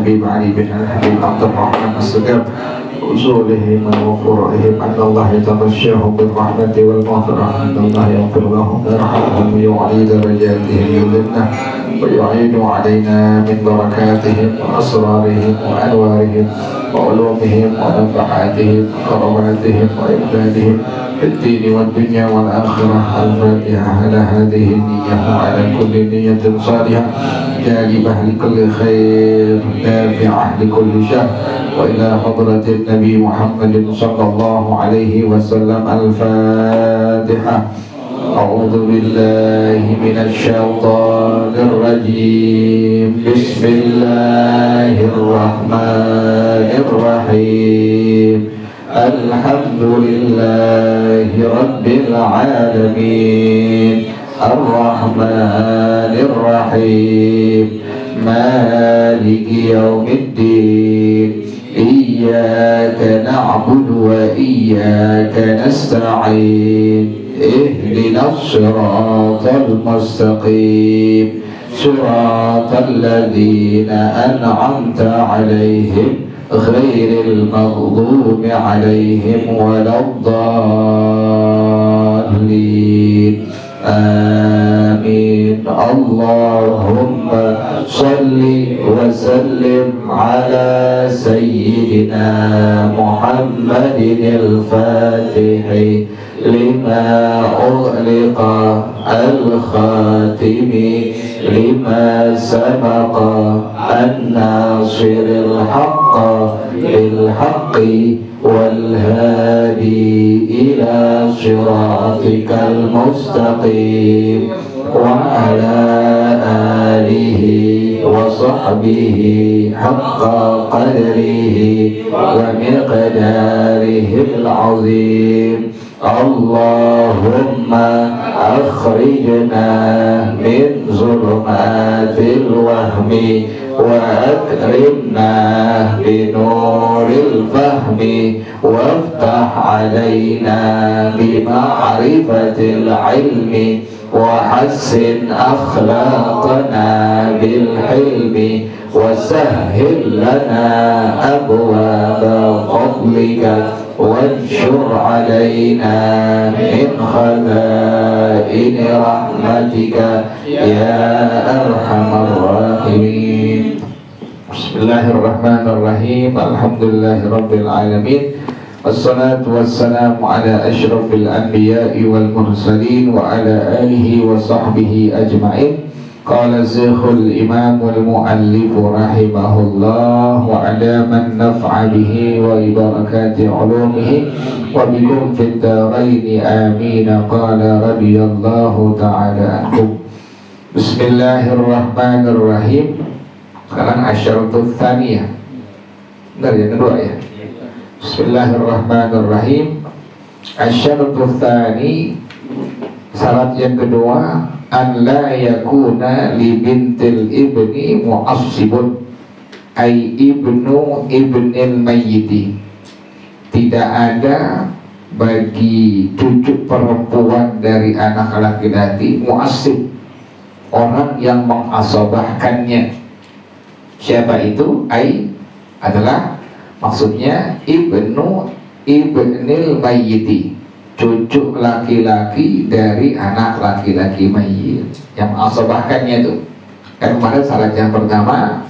الحبيب علي بن الحبيب عبد الرحمن الصقر أصولهم وفروعهم أن الله يتغشاهم بالرحمة والمغفرة أن الله يغفر لهم ويرحمهم ويعلي درجاتهم يذلنا ويعين علينا من بركاتهم وأسرارهم وأنوارهم وعلومهم ونفحاتهم وكراماتهم وإمدادهم في الدين والدنيا والآخرة. الفاتحة على هذه النية وعلى كل نية صالحة جالبة لكل خير نافعة لكل شر. وإلى حضرة النبي محمد صلى الله عليه وسلم الفاتحة. أعوذ بالله من الشيطان الرجيم. بسم الله الرحمن الرحيم. الحمد لله رب العالمين الرحمن الرحيم مالك يوم الدين إياك نعبد وإياك نستعين اهدنا الصراط المستقيم صراط الذين أنعمت عليهم غير المغضوب عليهم ولا الضالين آمين. اللهم صل وسلم على سيدنا محمد الفاتح لما أغلق الخاتم لما سبق الناصر الحق بالحق والهادي إلى صراطك المستقيم وعلى آله وصحبه حق قدره ومقداره العظيم. اللهم أخرجنا من ظلمات الوهم وأكرمنا بنور الفهم وافتح علينا بمعرفة العلم وحسن أخلاقنا بالحلم وسهل لنا أبواب فضلك وانشر علينا من خزائن رحمتك يا أرحم الراحمين. بسم الله الرحمن الرحيم. الحمد لله رب العالمين والصلاة والسلام على أشرف الأنبياء والمرسلين وعلى آله وصحبه أجمعين. قال الشيخ الإمام المؤلف رحمه الله وعلى من نفع به وبركات علومه وبكم في الدارين آمين. قال رضي الله تعالى عنكم. بسم الله الرحمن الرحيم. Sekarang asyaratul tsaniyah. Bentar yang kedua ya. Bismillahirrahmanirrahim. Asyaratul tsani, syarat yang kedua, an la yakuna li bintil ibni mu'assibun ay ibnu ibnil mayyiti. Tidak ada bagi cucu perempuan dari anak laki-laki mu'assib, orang yang mengasobahkannya. Siapa itu? Ay adalah maksudnya ibnu ibnil mayyiti, cucu laki-laki dari anak laki-laki mayit. Yang mengasobahkannya itu kan kemarin syarat yang pertama,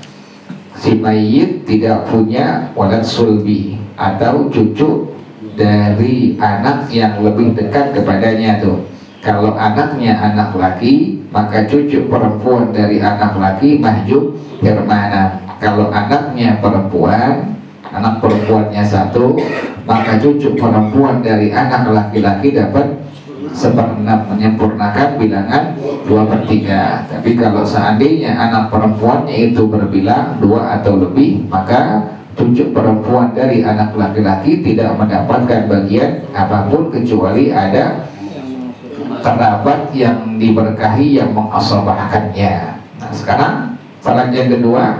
si mayit tidak punya walad sulbi atau cucu dari anak yang lebih dekat kepadanya tuh. Kalau anaknya anak laki, maka cucu perempuan dari anak laki mahjub hermana. Kalau anaknya perempuan, anak perempuannya satu, maka cucu perempuan dari anak laki-laki dapat 1/6, menyempurnakan bilangan 2/3. Tapi kalau seandainya anak perempuannya itu berbilang 2 atau lebih, maka cucu perempuan dari anak laki-laki tidak mendapatkan bagian apapun kecuali ada kerabat yang diberkahi yang mengasobahkannya. Nah sekarang syarat yang kedua,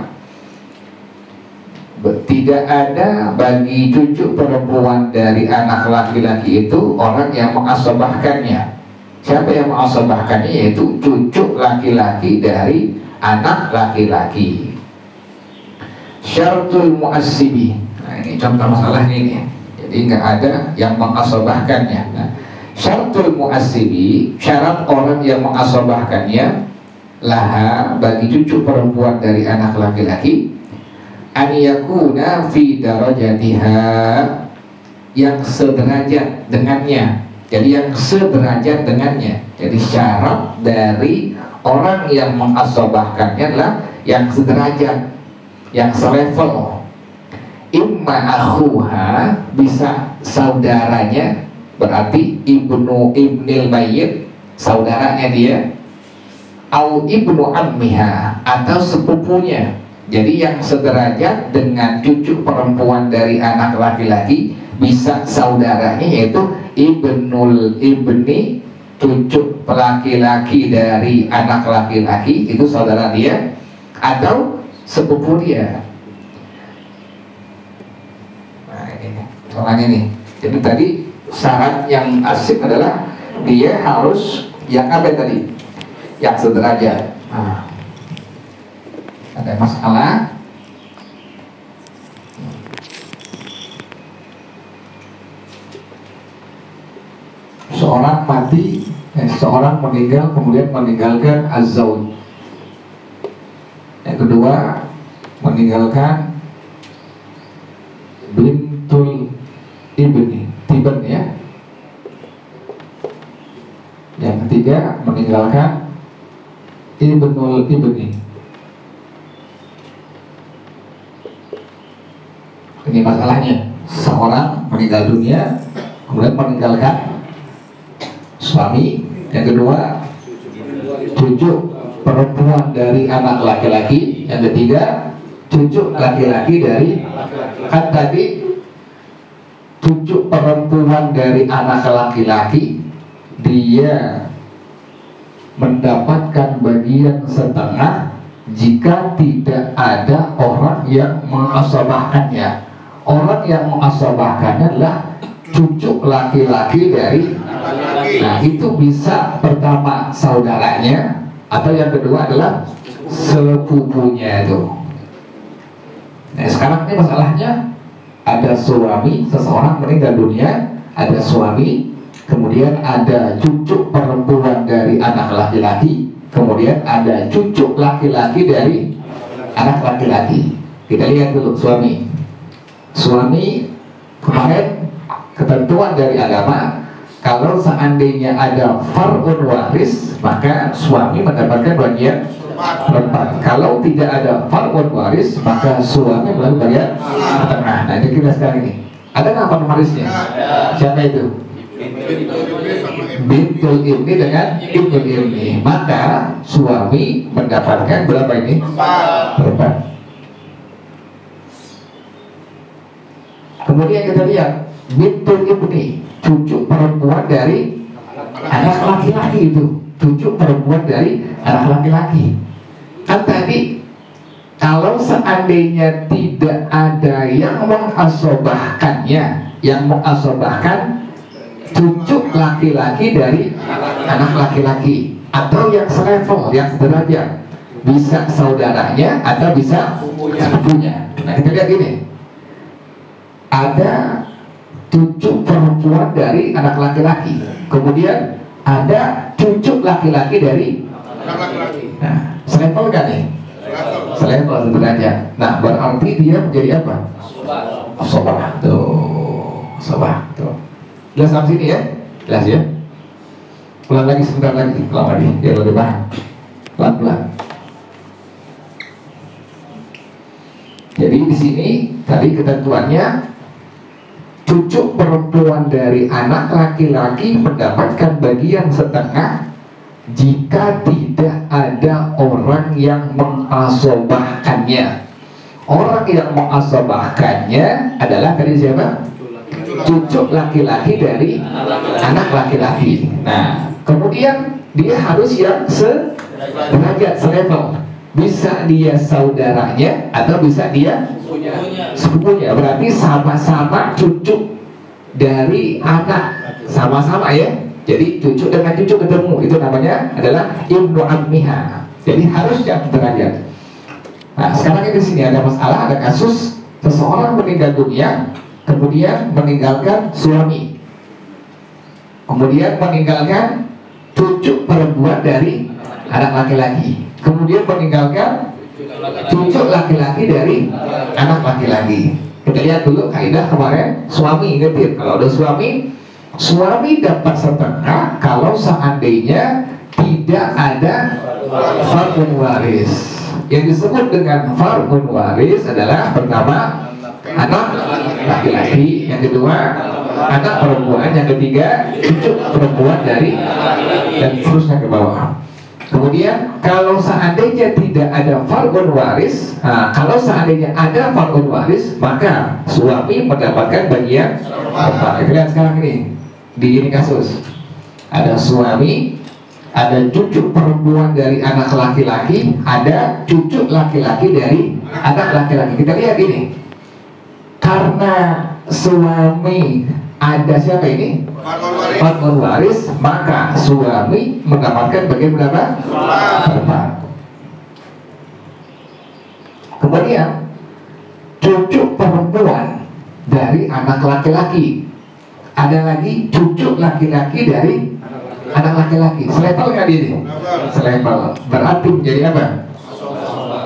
tidak ada bagi cucu perempuan dari anak laki-laki itu orang yang mengasobahkannya. Siapa yang mengasobahkannya? Yaitu cucu laki-laki dari anak laki-laki. syaratul mu'assibi. Nah, ini contoh masalahnya ini. Jadi nggak ada yang mengasobahkannya. Nah, syaratul mu'assibi, syarat orang yang mengasobahkannya, laha, bagi cucu perempuan dari anak laki-laki, an yakuna fi darajatiha, yang sederajat dengannya. Jadi yang sederajat dengannya. Jadi syarat dari orang yang mengasobahkannya adalah yang sederajat, yang selevel. Imma akhuha, bisa saudaranya, berarti ibnil mayyit, saudaranya dia, au ibnu ammiha, atau sepupunya. Jadi yang sederajat dengan cucu perempuan dari anak laki-laki, bisa saudaranya, yaitu ibnul ibni, cucu laki-laki dari anak laki-laki, itu saudara dia, atau sepupu dia. Nah ini. Jadi tadi syarat yang asik adalah dia harus yang apa tadi? Yang sederajat. Nah, ada masalah. Seorang mati, seorang meninggal, kemudian meninggalkan az-zawj. Yang kedua, meninggalkan bintul ibni, tiben ya. Yang ketiga, meninggalkan ibnul ibni. Ini masalahnya, seorang meninggal dunia, kemudian meninggalkan suami. Yang kedua, cucu perempuan dari anak laki-laki. Yang ketiga, cucu laki-laki dari, kan tadi cucu perempuan dari anak laki-laki, dia mendapatkan bagian setengah jika tidak ada orang yang mengasabahkannya. Orang yang mengasabahkannya adalah cucu laki-laki dari, nah itu bisa pertama saudaranya, atau yang kedua adalah sepupunya itu. Nah sekarang ini masalahnya, ada suami, seseorang meninggal dunia, ada suami, kemudian ada cucu perempuan dari anak laki-laki, kemudian ada cucu laki-laki dari anak laki-laki. Kita lihat dulu suami. Suami kemarin ketentuan dari agama, kalau seandainya ada far'un waris, maka suami mendapatkan bagian perempat. Kalau tidak ada far'un waris, maka suami mendapatkan bagian tengah. Nah ini kita sekarang ini, ada nggak far'un warisnya? Siapa itu? Bintul ibni dengan ibnul ibni. Maka suami mendapatkan berapa ini? Perempat. Kemudian kita lihat bintul ibni, cucu perempuan dari anak laki-laki itu, cucu perempuan dari anak laki-laki. Kan tadi kalau seandainya tidak ada yang mengasobahkannya, yang mengasobahkan cucu laki-laki dari anak laki-laki, atau yang selevel, yang sederajat, bisa saudaranya atau bisa sepupunya. Nah kita lihat ini, ada cucu perempuan dari anak laki-laki, kemudian ada cucu laki-laki dari anak laki-laki. Nah, selevel kan nih? Selevel sederajat. Nah, berarti dia menjadi apa? Sobah. Tuh, sobah. Tuh. Jelas sampai sini ya? Jelas ya? Ulang lagi sebentar lagi, ulang lagi, biar lebih paham. Pelan-pelan. Jadi di sini tadi ketentuannya, cucu perempuan dari anak laki-laki mendapatkan bagian setengah jika tidak ada orang yang mengasobahkannya. Orang yang mengasobahkannya adalah tadi siapa? Cucu laki-laki dari anak laki-laki. Nah, kemudian dia harus yang sederajat, selevel. Bisa dia saudaranya atau bisa dia sepupunya. Berarti sama-sama cucu dari anak, sama-sama ya. Jadi cucu dengan cucu ketemu, itu namanya adalah ibnu ammiha. Jadi harus yang derajat. Nah, sekarang di sini ada masalah, ada kasus seseorang meninggal dunia, kemudian meninggalkan suami, kemudian meninggalkan cucu perempuan dari anak laki-laki, kemudian meninggalkan cucu laki-laki dari anak laki-laki. Kita lihat dulu kaidah kemarin, suami, ingetin kalau ada suami dapat setengah kalau seandainya tidak ada fardun waris. Yang disebut dengan fardun waris adalah pertama anak laki-laki, yang kedua anak perempuan, yang ketiga cucu perempuan dari, dan terusnya ke bawah. Kemudian kalau seandainya tidak ada fardun waris, kalau seandainya ada fardun waris, maka suami mendapatkan bagian apa? Kita lihat sekarang ini kasus ada suami, ada cucu perempuan dari anak laki-laki, ada cucu laki-laki dari anak laki-laki. Kita lihat ini, karena suami ada siapa ini? Fardun waris, maka suami mendapatkan bagian berapa? 4. Kemudian cucu perempuan dari anak laki-laki, ada lagi cucu laki-laki dari anak laki-laki. Selevel nggak ini? Selevel. Berarti menjadi apa?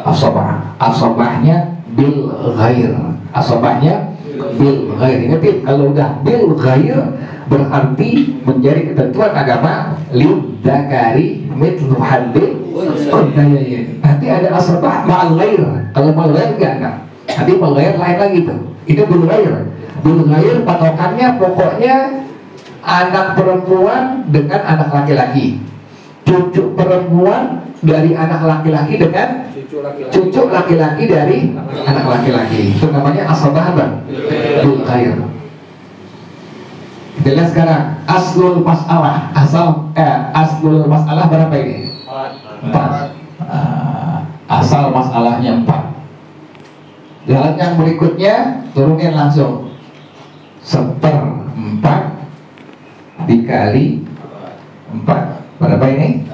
Asobah. Asobahnya bil ghair. Asobahnya bil ghair. Ingatin, kalau udah bil ghair berarti menjadi ketentuan agama lid dzakari mithlu haddil unthayayn. Nanti ada asobah ma'al ghair. Kalau ma'al ghair enggak. Nanti ma'al ghair lain lagi tuh. Itu bil ghair. Bil ghair patokannya pokoknya anak perempuan dengan anak laki-laki, cucu perempuan dari anak laki-laki dengan cucu laki-laki dari anak laki-laki. Itu namanya asabah apa? Bil ghair. Kita lihat sekarang aslul masalah. Aslul masalah berapa ini? 4. Asal masalahnya 4. Jalan yang berikutnya turunin langsung. 1/4 dikali 4 berapa ini?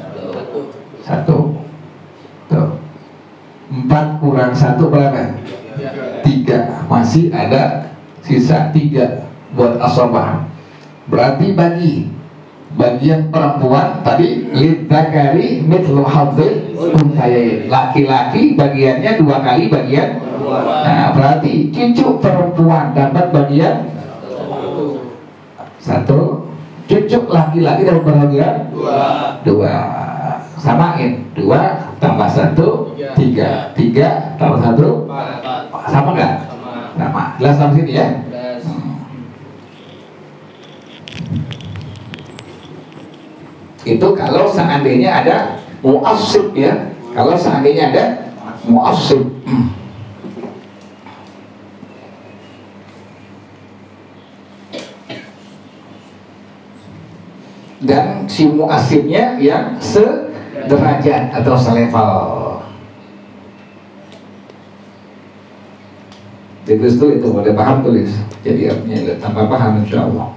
1. Tuh. 4 kurang 1 berapa? 3. Masih ada sisa 3 buat asabah. Berarti bagian perempuan tadi lidzakari mithlu hadzil unthayayn. Laki-laki bagiannya 2 kali bagian. Nah, berarti cucu perempuan dapat bagian 1, cucu laki-laki dapat bagian 2. Samain 2 tambah 1 3, 3 tambah 1 sama nggak? Sama. Jelas sampai sini ya? Itu kalau seandainya ada mu'assib ya. Kalau seandainya ada mu'assib. Dan si mu'assibnya yang sederajat atau selevel. Ditulis tuh itu, boleh paham tulis. Jadi artinya tambah paham insya Allah.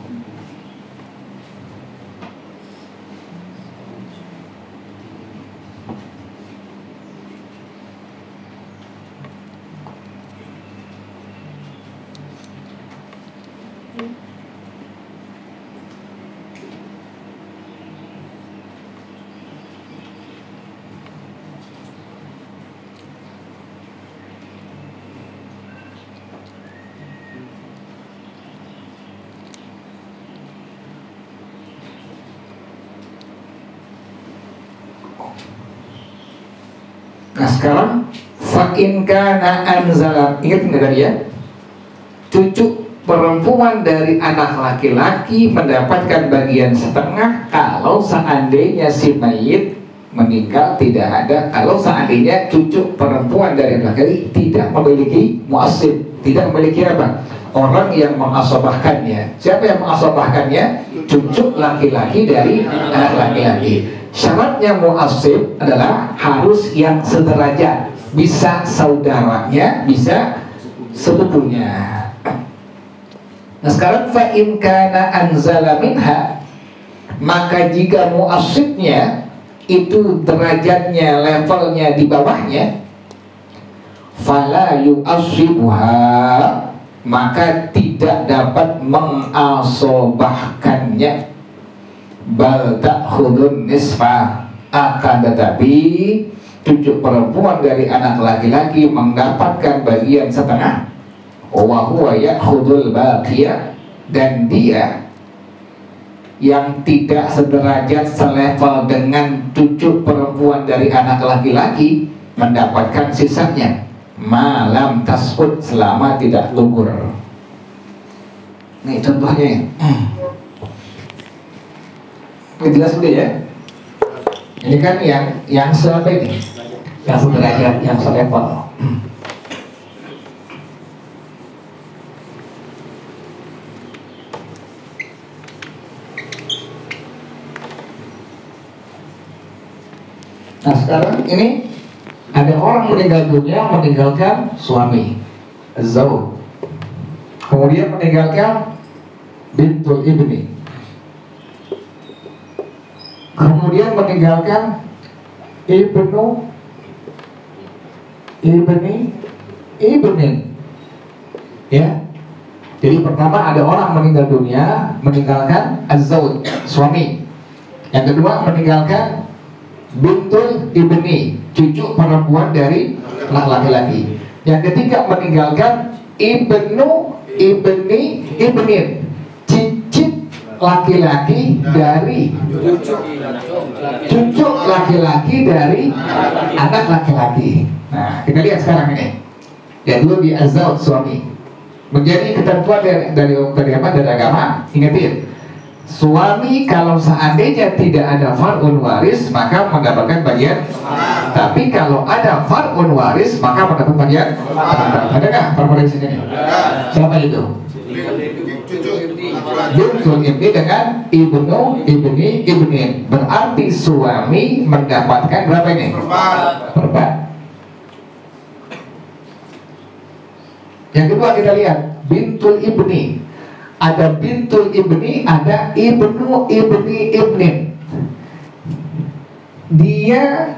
Nah sekarang fa'in kana anzala, ingat nggak tadi ya? Cucu perempuan dari anak laki-laki mendapatkan bagian setengah kalau seandainya si mayit meninggal tidak ada. Kalau seandainya cucu perempuan dari anak laki-laki tidak memiliki mu'assib, tidak memiliki apa? Orang yang mengasobahkannya. Siapa yang mengasobahkannya? Cucu laki-laki dari anak laki-laki. Syaratnya mu'assib adalah harus yang sederajat, bisa saudaranya, bisa sepupunya. Nah sekarang fa'in kana anzala minha, maka jika mu'assibnya itu derajatnya, levelnya di bawahnya, fala yu'ashibuha, maka tidak dapat mengasobahkannya. Bal ta'khudun nisfa, akan tetapi cucu perempuan dari anak laki-laki mendapatkan bagian setengah. Wa huwa ya'khudul baqiyah, dan dia yang tidak sederajat selevel dengan cucu perempuan dari anak laki-laki mendapatkan sisanya malam tasqut, selama tidak gugur. Nih contohnya. Ini jelas sudah ya. Ini kan yang seapa ini? Yang sederajat, yang selevel. Nah sekarang ini ada orang meninggal dunia meninggalkan suami, zauj, kemudian meninggalkan bintul ibni, kemudian meninggalkan ibnu ibnin, ya. Jadi pertama ada orang meninggal dunia meninggalkan az-zauj, suami. Yang kedua meninggalkan bintul ibni, cucu perempuan dari laki-laki. Yang ketiga meninggalkan ibnu ibnin, cicit laki-laki dari cucu laki-laki dari anak laki-laki. Nah kita lihat sekarang ini. Ya dulu di az-zauj, suami. Menjadi ketentuan dari agama. Ingatin, suami kalau seandainya tidak ada far'un waris maka mendapatkan bagian. Tapi kalau ada far'un waris maka mendapat bagian. Adakah far'un waris ini? Siapa itu? Bintul ibni dengan ibnu ibnin. Berarti suami mendapatkan berapa ini? Perempat. Yang kedua kita lihat bintul ibni. Ada bintul ibni, ada ibnu ibnin. Dia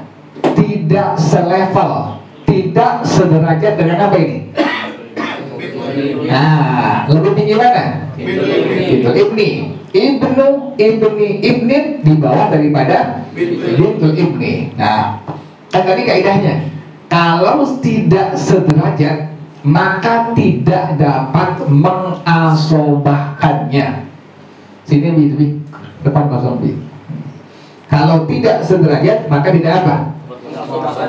tidak selevel, tidak sederajat dengan apa ini? Nah, lebih tinggi mana? Bintul ibni. Ibnu ibnin di bawah daripada bintul ibni. Nah, kan tadi kaidahnya, kalau tidak sederajat maka tidak dapat mengasobahkannya. Sini lebih depan kosong bi. Kalau tidak sederajat maka tidak apa?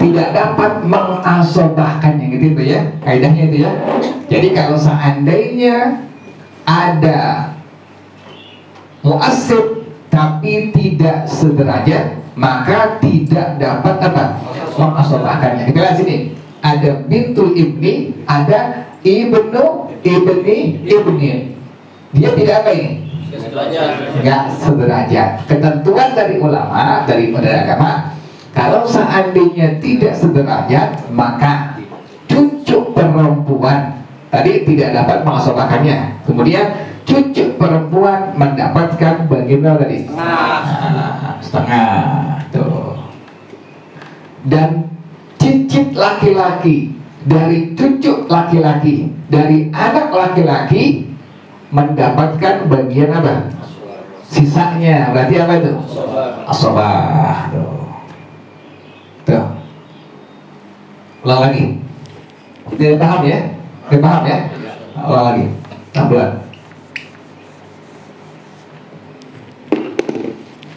Tidak dapat mengasobahkannya, gitu itu ya. Kaidahnya itu ya. Jadi kalau seandainya ada mu'assib tapi tidak sederajat maka tidak dapat apa? Mengasobahkannya. Kita lihat sini. Ada bintul ibni, ada ibnu ibnin. Dia tidak apa ini? Enggak sederajat. Ketentuan dari ulama, dari agama, kalau seandainya tidak sederajat maka cucu perempuan tadi tidak dapat mengasobahkannya. Kemudian cucu perempuan mendapatkan bagian tadi setengah tuh. Dan cicit laki-laki dari cucu laki-laki dari anak laki-laki mendapatkan bagian apa? Sisanya. Berarti apa itu? Asobah. Tuh. Ulang lagi. Tidak paham ya? Tidak paham ya? Ulang lagi. Tambulan.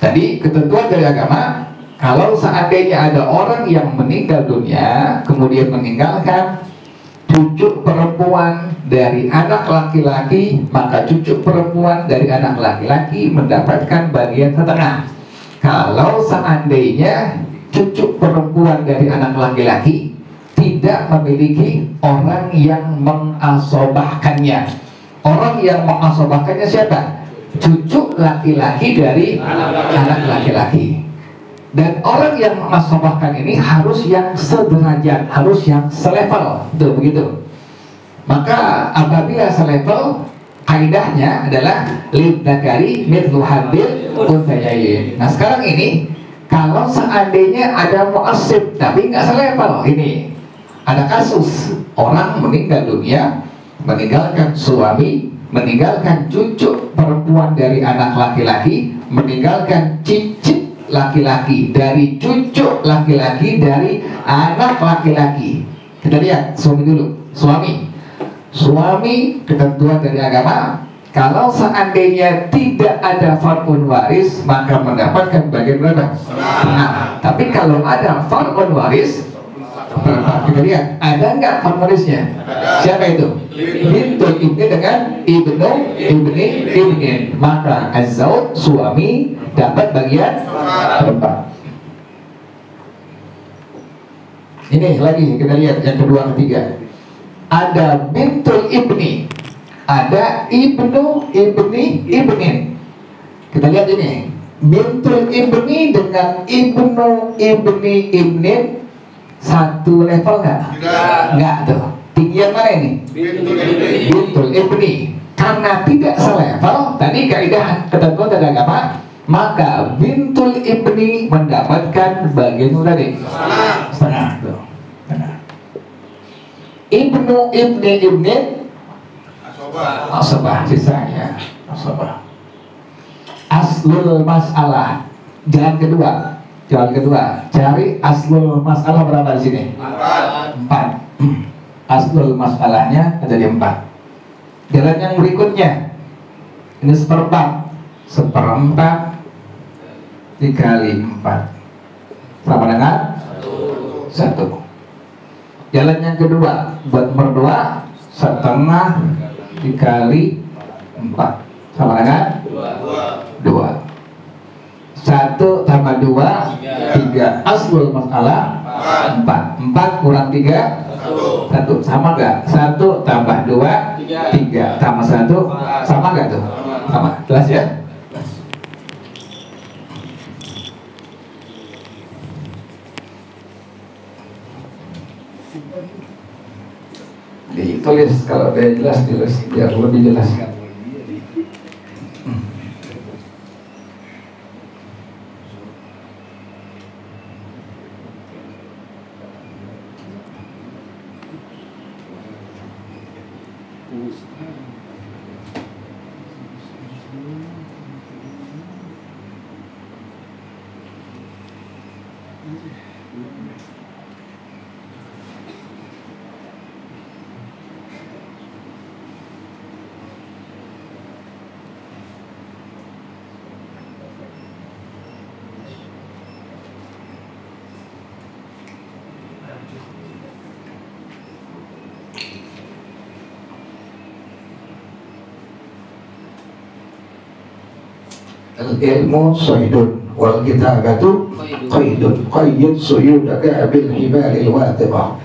Tadi ketentuan dari agama, kalau seandainya ada orang yang meninggal dunia kemudian meninggalkan cucu perempuan dari anak laki-laki, maka cucu perempuan dari anak laki-laki mendapatkan bagian setengah. Kalau seandainya cucu perempuan dari anak laki-laki tidak memiliki orang yang mengasobahkannya. Orang yang mengasobahkannya siapa? Cucu laki-laki dari anak laki-laki. Dan orang yang mengasobahkan ini harus yang sederajat, harus yang selevel, tuh begitu. Maka apabila selevel, kaidahnya adalah lidzakari mithlu hadzil unthayain. Nah sekarang ini, kalau seandainya ada mu'assib tapi nggak selevel ini, Ada kasus orang meninggal dunia, meninggalkan suami, meninggalkan cucu perempuan dari anak laki-laki, meninggalkan cicit laki-laki dari cucu laki-laki dari anak laki-laki. Kita lihat suami dulu. Suami ketentuan dari agama, kalau seandainya tidak ada fardun waris maka mendapatkan bagian berapa? Nah, tapi kalau ada fardun waris, kita lihat ada nggak fardun warisnya? Siapa itu? Bintul ibni dengan ibni, maka az-zawj suami dapat bagian berapa? Ini lagi kita lihat yang kedua ketiga. Ada bintul ibni, ada ibnin. Kita lihat ini, bintul ibni dengan ibnin satu level nggak? Nggak tuh. Tinggian mana ini? Bintul ibni. Karena tidak selevel, tadi kaidah ketentuan dari agama, maka bintul ibni mendapatkan bagian tadi setengah tuh. Ibnin asabah sisanya asabah. Aslul masalah, jalan kedua, cari aslul masalah berapa di sini? 4. Aslul masalahnya jadi 4. Jalan yang berikutnya ini seperempat dikali 4 sama dengan 1. Jalan yang kedua buat berdua, setengah dikali 4 sama dengan 2. 1 tambah 2 3. Aslul masalah 4 kurang 3 1 sama gak? 1 tambah 2 3 tambah 1 sama gak tuh? Sama, jelas ya? Ditulis, kalau dia jelas tulis biar lebih jelas. Al-ilmu saydun wal kitabatu qaidun qayyid suyudaka bil hibalil watibah.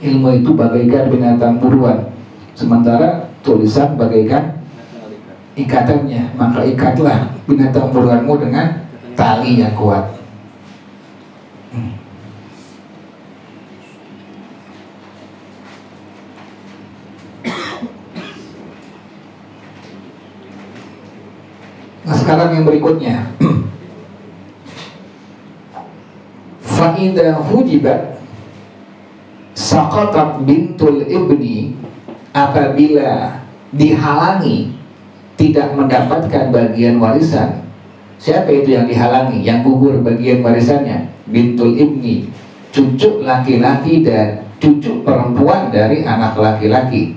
Ilmu itu bagaikan binatang buruan, sementara tulisan bagaikan ikatannya, maka ikatlah binatang buruanmu dengan tali yang kuat. Nah, sekarang yang berikutnya, fa'idha hujibat saqatat bintul ibni, apabila dihalangi tidak mendapatkan bagian warisan. Siapa itu yang dihalangi, yang gugur bagian warisannya? Bintul ibni, cucu laki-laki dan cucu perempuan dari anak laki-laki.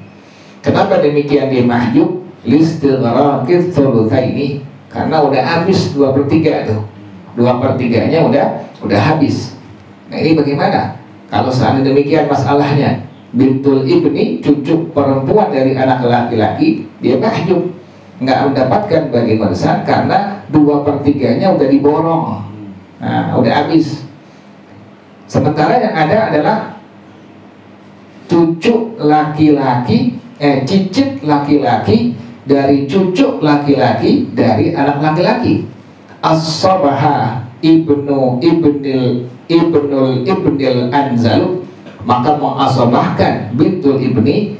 Kenapa demikian dia mahjub? Listighraqit thulutsaini, karena udah habis 2/3 tuh, 2/3-nya udah habis. Nah ini bagaimana kalau seandainya demikian masalahnya? Bintul ibni, cucu perempuan dari anak laki-laki, dia mahjub, nggak mendapatkan bagian warisan karena 2/3-nya udah diborong. Nah udah habis. Sementara yang ada adalah cucu laki-laki, cicit laki-laki dari cucu laki-laki dari anak laki-laki. As-sabaha ibnul anzalu, maka mengasabahkan bintul ibni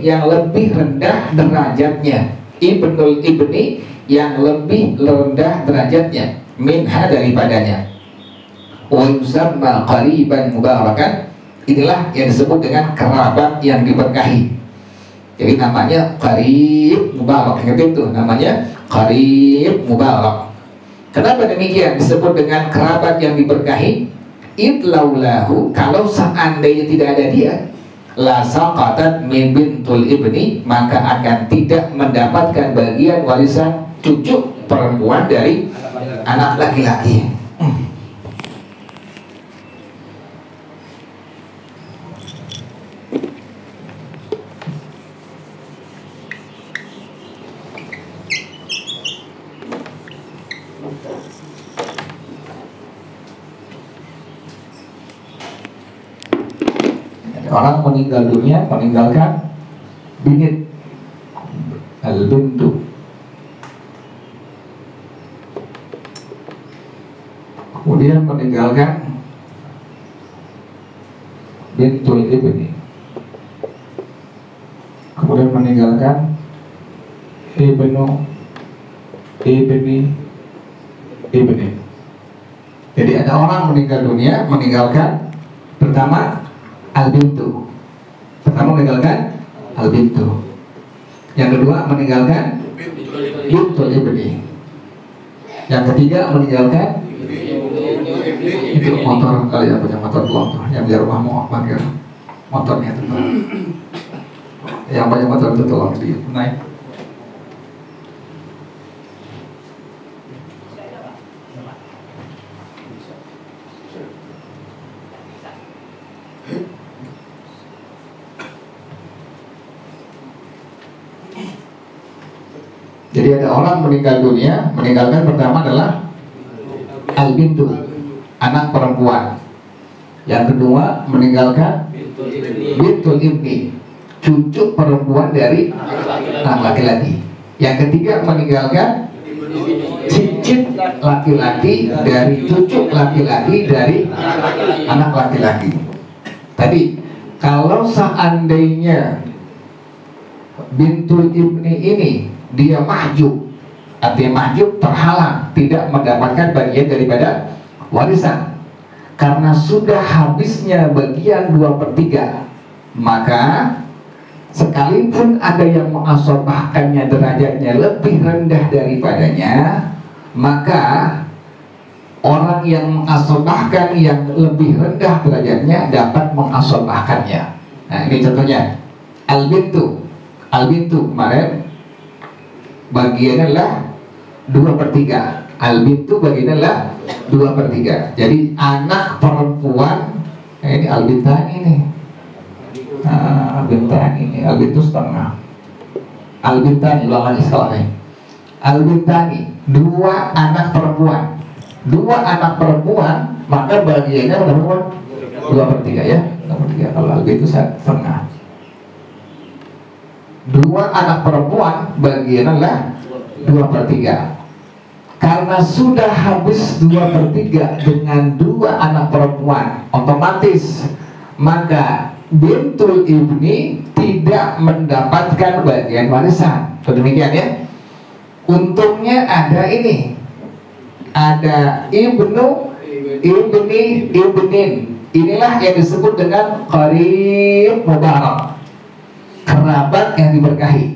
yang lebih rendah derajatnya, ibnul ibni yang lebih rendah derajatnya, minha daripadanya. wa yusamma qariban mubarakan. Inilah yang disebut dengan kerabat yang diberkahi. Jadi namanya qarib mubarak. Ingat itu namanya qarib mubarak. Kenapa demikian disebut dengan kerabat yang diberkahi? Idlaulahu, kalau seandainya tidak ada dia, la saqatat min bintul ibni, maka akan tidak mendapatkan bagian warisan cucu perempuan dari anak laki-laki. Orang meninggal dunia meninggalkan binit al-bintu, kemudian meninggalkan bintul ibni, kemudian meninggalkan ibnu ibni. Jadi ada orang meninggal dunia meninggalkan pertama al-bintu. Pertama meninggalkan al-bintu. Yang kedua meninggalkan bintul ibni. Yang ketiga meninggalkan itu motor, kali ya, punya motor belum tuh, yang di rumah mau parkir motornya itu. Yang punya motor itu tolong di naik. Jadi ada orang meninggal dunia meninggalkan pertama adalah al-bintu, anak perempuan. Yang kedua meninggalkan bintul ibni, cucu perempuan dari anak laki-laki. Yang ketiga meninggalkan cicit laki-laki dari cucu laki-laki dari anak laki-laki. Tadi kalau seandainya bintul ibni ini dia mahjub, artinya mahjub terhalang, tidak mendapatkan bagian daripada warisan karena sudah habisnya bagian 2/3, maka sekalipun ada yang mengasobahkannya derajatnya lebih rendah daripadanya, maka orang yang mengasobahkan yang lebih rendah derajatnya dapat mengasobahkannya. Nah ini contohnya al-bintu kemarin bagiannya adalah 2/3. Al-bintu bagiannya adalah 2/3. Jadi anak perempuan, ini al-bintani nih. Al-bintani ini, al-bintu setengah. Al-bintani, ulang lagi sekali. Al-bintani, 2 anak perempuan. 2 anak perempuan, maka bagiannya berapa? 2/3 ya. 2/3. Kalau al-bintu setengah. 2 anak perempuan bagian adalah 2/3. Karena sudah habis 2/3 dengan 2 anak perempuan, otomatis maka bintul ibni tidak mendapatkan bagian warisan. Demikian ya. Untungnya ada ini, ada ibnu, ibnin. Inilah yang disebut dengan qarib mubarak, kerabat yang diberkahi.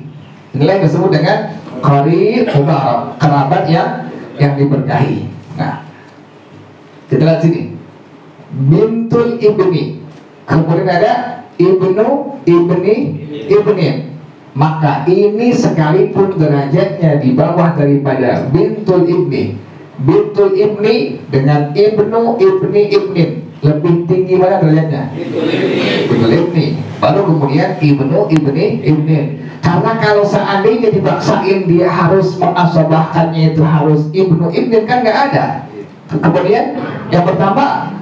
Inilah yang disebut dengan qarib mubarak, kerabat yang diberkahi. Nah, kita lihat sini, bintul ibni, kemudian ada ibnu, ibnin. Maka ini sekalipun derajatnya di bawah daripada bintul ibni, bintul ibni dengan ibnu, ibnin, lebih tinggi mana derajatnya? Bintul ibni. Baru kemudian ibnu, ibnin. Karena kalau seandainya dipaksain dia harus mengasobahkannya itu harus ibnu, ibnin, kan nggak ada. Kemudian yang pertama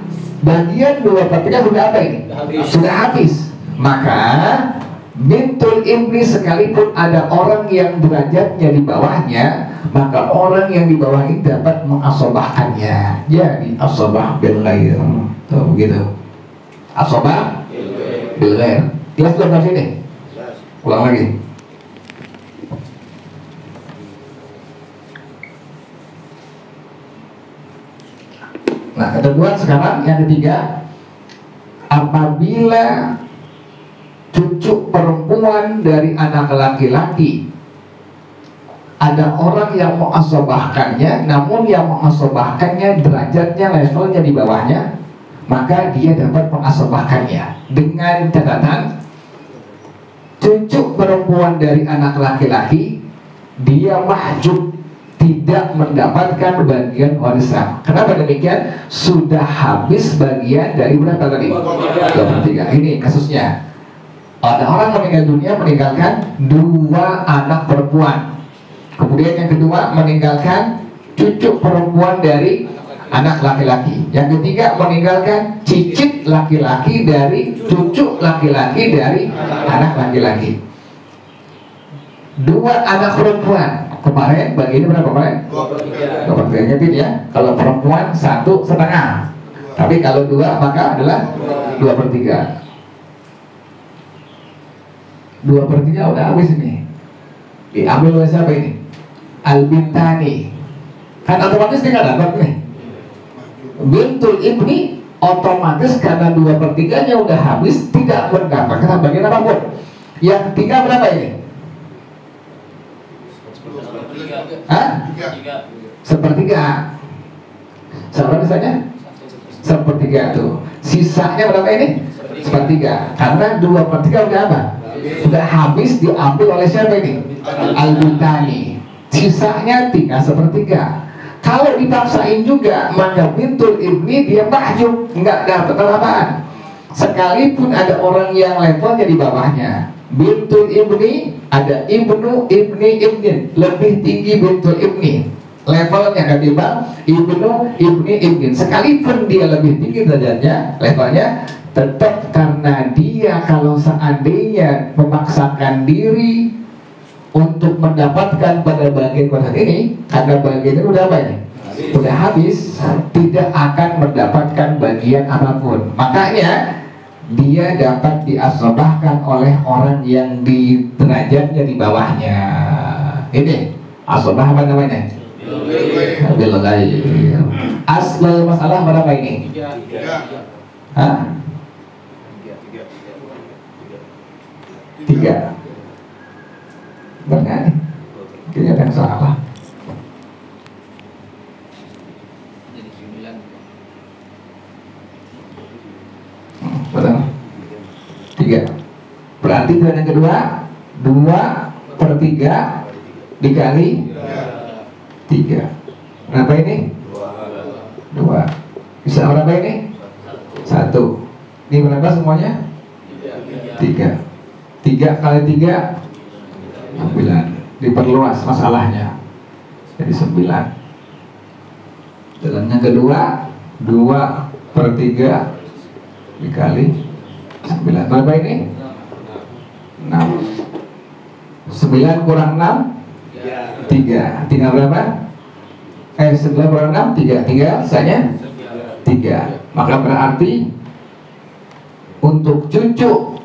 bagian 2/3 sudah apa ini? Sudah habis. Maka bintul ibni sekalipun ada orang yang derajatnya di bawahnya, maka orang yang di bawah ini dapat mengasobahkannya. Jadi asobah bil ghair. Tuh begitu. Asobah bil ghair. Jelas belum dari sini? Ulang lagi. Nah, ketentuan sekarang yang ketiga, apabila cucu perempuan dari anak laki-laki ada orang yang mengasobahkannya, namun yang mengasobahkannya derajatnya, levelnya di bawahnya, maka dia dapat mengasobahkannya dengan catatan cucu perempuan dari anak laki-laki dia mahjub, tidak mendapatkan bagian warisan. Kenapa demikian? Sudah habis bagian dari berapa tadi? 2/3. Ini kasusnya. Ada orang meninggal dunia meninggalkan 2 anak perempuan. Kemudian yang kedua meninggalkan cucu perempuan dari anak laki-laki. Yang ketiga meninggalkan cicit laki-laki dari cucu laki-laki dari anak laki-laki. 2 anak perempuan. Kemarin bagiannya berapa kemarin? 2/3. Ngerti ya? Kalau perempuan 1,5. Tapi kalau 2 maka adalah 2/3. 2/3 udah habis ini. Diambil oleh siapa ini? Al-Bintani. Kan otomatis dia nggak dapat nih. Bintul ibni otomatis karena 2/3-nya udah habis tidak mendapatkan bagian apapun. Yang ketiga berapa ini? Hah? 1/3. Sama misalnya? 1/3 tuh. Sisanya berapa ini? 1/3. Karena 2/3 udah apa? Udah habis diambil oleh siapa ini? Al-Bintani. Sisanya tinggal 1/3. Kalau dipaksain juga maka bintul ibni dia mahjub, nggak dapat apa-apaan. Sekalipun ada orang yang levelnya di bawahnya. Bintul ibni ada ibnu, ibni, ibnin, lebih tinggi bintul ibni levelnya ketimbang ibnu, ibni, ibnin. Sekalipun dia lebih tinggi derajatnya, levelnya, tetap karena dia kalau seandainya memaksakan diri untuk mendapatkan pada bagian warisan ini, karena bagian itu udah apa ya? Udah habis, tidak akan mendapatkan bagian apapun. Makanya dia dapat diasobahkan oleh orang yang di derajatnya di bawahnya. Ini asobah apa namanya? Bil ghair. Asal masalah berapa ini? 3. Hah? 3. Benar nih? Kayaknya ada yang salah. Betul. 3. Berarti dengan yang kedua 2/3 dikali 3. Berapa ini? 2. Bisa berapa ini? 1. Ini berapa semuanya? 3. 3 kali 3 9. Diperluas masalahnya jadi 9. Dan yang kedua 2/3 dikali 9. Berapa ini? 6. 9 kurang 6 3. Tinggal berapa? 9 kurang 6 3. Tinggal sisanya 3. Maka berarti untuk cucu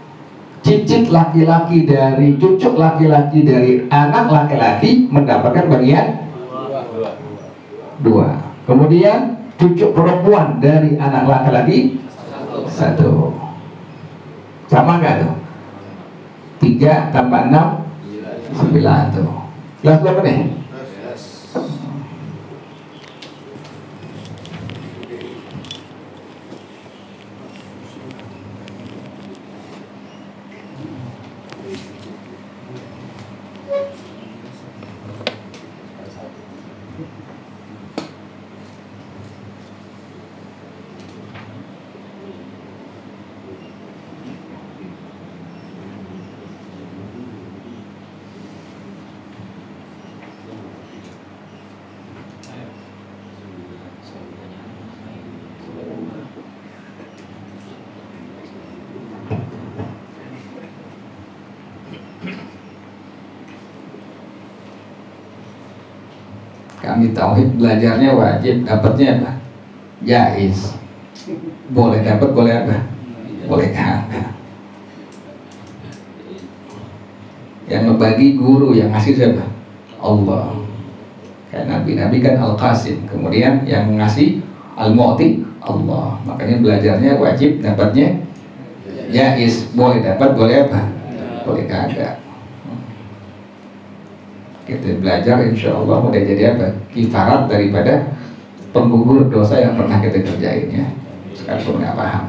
cicit laki-laki dari cucu laki-laki dari anak laki-laki mendapatkan bagian 2. Kemudian cucu perempuan dari anak laki-laki 1. Sama nggak tuh? 3 tambah 6 9 tuh. Jelas belum nih? Kami tauhid belajarnya wajib, dapatnya apa? Jaiz. Boleh dapat, boleh apa? Boleh kagak. Yang membagi guru, yang ngasih siapa? Allah. Kayak Nabi kan Al-Qasim. Kemudian yang ngasih Al-Mu'ti Allah. Makanya belajarnya wajib, dapatnya jaiz. Boleh dapat, boleh apa? Boleh kagak. Kita belajar insya Allah udah jadi apa? Kifarat daripada penggugur dosa yang pernah kita kerjain ya. Sekalipun nggak paham.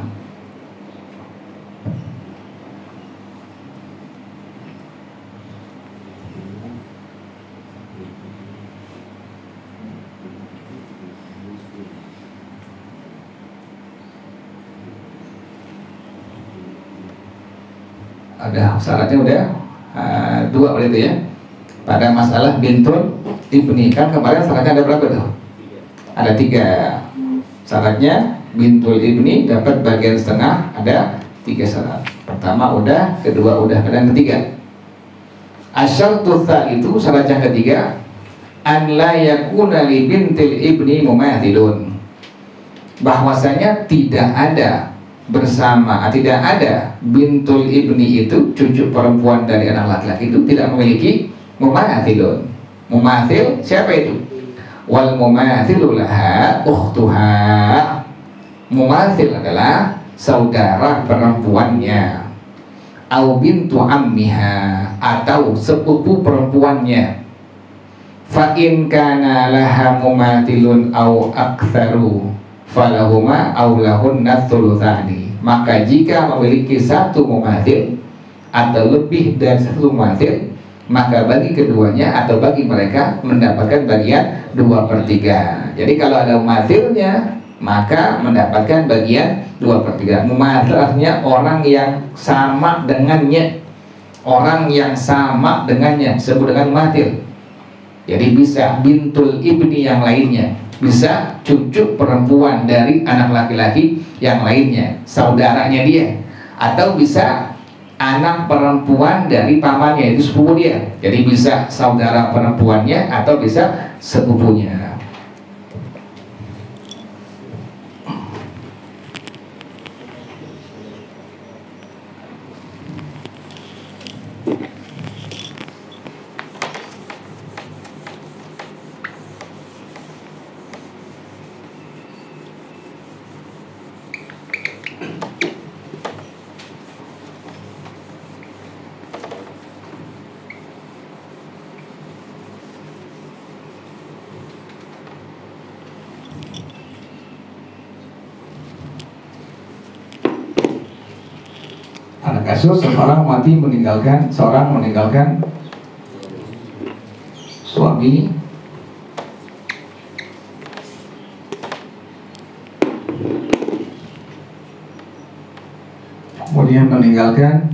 Ada syaratnya udah dua berarti ya. Pada masalah bintul ibni, kan kemarin syaratnya ada berapa tuh? Ada 3 syaratnya. Bintul ibni dapat bagian setengah, ada 3 syarat. Pertama udah, kedua udah, dan ketiga asyartu itu syarat yang ketiga, an la yakuna li bintil ibni mumathilun, bahwasanya tidak ada bintul ibni itu cucu perempuan dari anak laki-laki itu tidak memiliki mumathilun. Mumathil siapa itu? Wal mumathilu laha ukhtuha. Mumathil adalah saudara perempuannya, au bintu ammiha, atau sepupu perempuannya. Fa in kana laha mumathilun au aktsaru falahuma au lahunna thulutsani. Maka jika memiliki satu mumathil atau lebih dari satu mumathil, maka bagi keduanya atau bagi mereka mendapatkan bagian 2/3. Jadi kalau ada mumathilnya maka mendapatkan bagian 2/3. Mumathil artinya orang yang sama dengannya, orang yang sama dengannya disebut dengan mumathil. Jadi bisa bintul ibni yang lainnya, bisa cucu perempuan dari anak laki-laki yang lainnya, saudaranya dia, atau bisa anak perempuan dari pamannya, itu sepupu dia. Jadi bisa saudara perempuannya atau bisa sepupunya. Ada kasus seorang meninggalkan suami, kemudian meninggalkan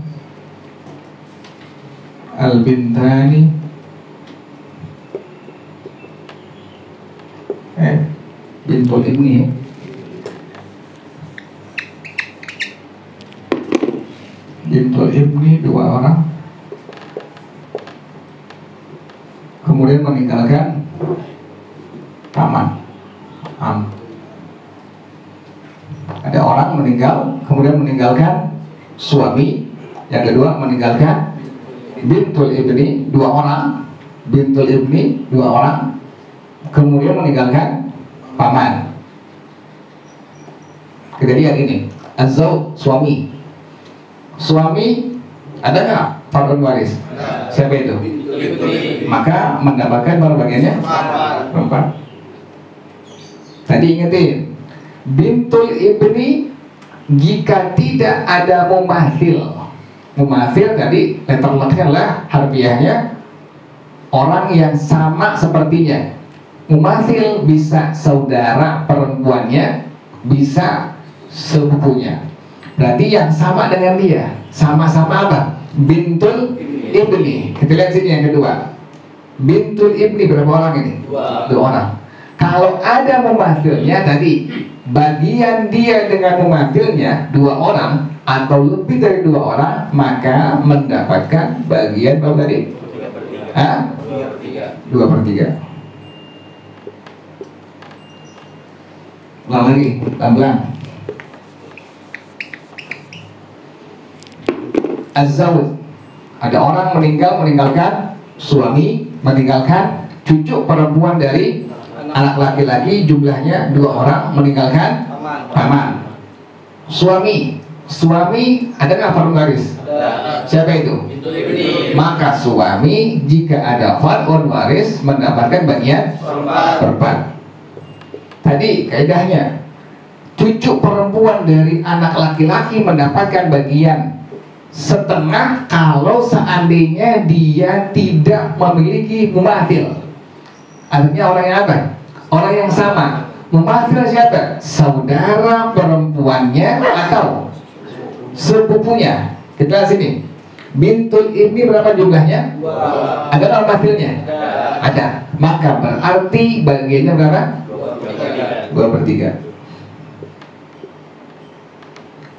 al-bintani, bintul ibni, bintul ibni 2 orang, kemudian meninggalkan paman. Ada orang meninggal, kemudian meninggalkan suami, yang kedua meninggalkan bintul ibni 2 orang, bintul ibni 2 orang, kemudian meninggalkan paman. Kejadian ini azau, suami ada nggak fardun waris? Siapa itu? Maka mendapatkan berapa bagiannya? 4. Tadi ingetin, bintul ibni jika tidak ada mumathil tadi letter-letternya adalah harfiahnya orang yang sama sepertinya. Mumathil bisa saudara perempuannya, bisa sepupunya. Berarti yang sama dengan dia, sama-sama apa? Bintul ibni. Kita lihat sini yang kedua. Bintul ibni berapa orang ini? 2 orang. Kalau ada mumathilnya tadi, bagian dia dengan mumathilnya 2 orang atau lebih dari 2 orang, maka mendapatkan bagian berapa tadi? 2/3. Ulang lagi, pelan-pelan. Az-zawj, ada orang meninggalkan suami, meninggalkan cucu perempuan dari anak laki-laki, jumlahnya 2 orang, meninggalkan paman. Suami ada nggak far'un waris? Siapa itu? Maka suami jika ada far'un waris mendapatkan bagian perempat. Tadi kaidahnya cucu perempuan dari anak laki-laki mendapatkan bagian setengah kalau seandainya dia tidak memiliki mumathil. Artinya orang yang apa? Orang yang sama. Mumathil siapa? Saudara perempuannya atau sepupunya. Kita lihat sini. Bintul ibni berapa jumlahnya? Ada nggak mumathilnya? Ada. Maka berarti bagiannya berapa? 2/3.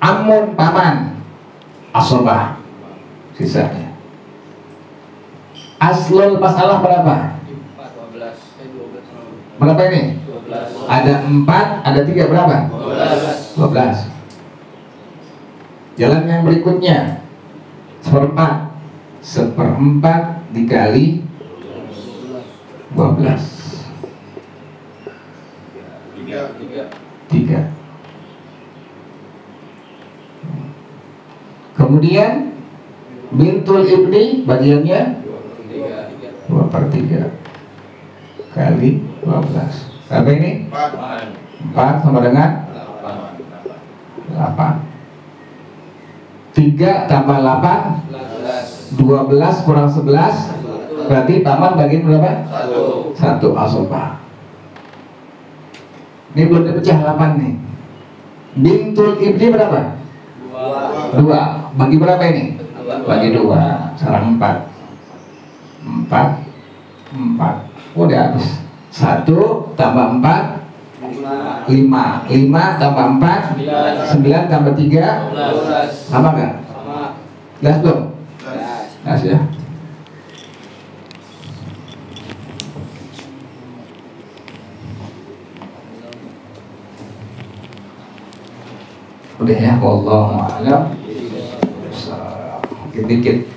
Amun paman asobah sisanya. Aslul masalah berapa? Berapa ini? 12. Ada 4, ada 3 berapa? 12. Jalan yang berikutnya 1/4. 1/4 dikali 12. 3. Kemudian bintul ibni bagiannya 2/3 kali 12. Berapa ini? 4 sama dengan 8. 3 tambah 8 12 kurang 11 berarti paman bagian berapa? 1 asobah. Ini belum dipecah 8 nih. Bintul ibni berapa? 2. Bagi berapa ini? Bagi 2. Sekarang 4. 4 udah habis. 1 tambah 4 5. 5 tambah 4 9 tambah 3 sama gak? Jelas belum? Jelas ya. Udah ya, wallahu a'lam. Dikit-dikit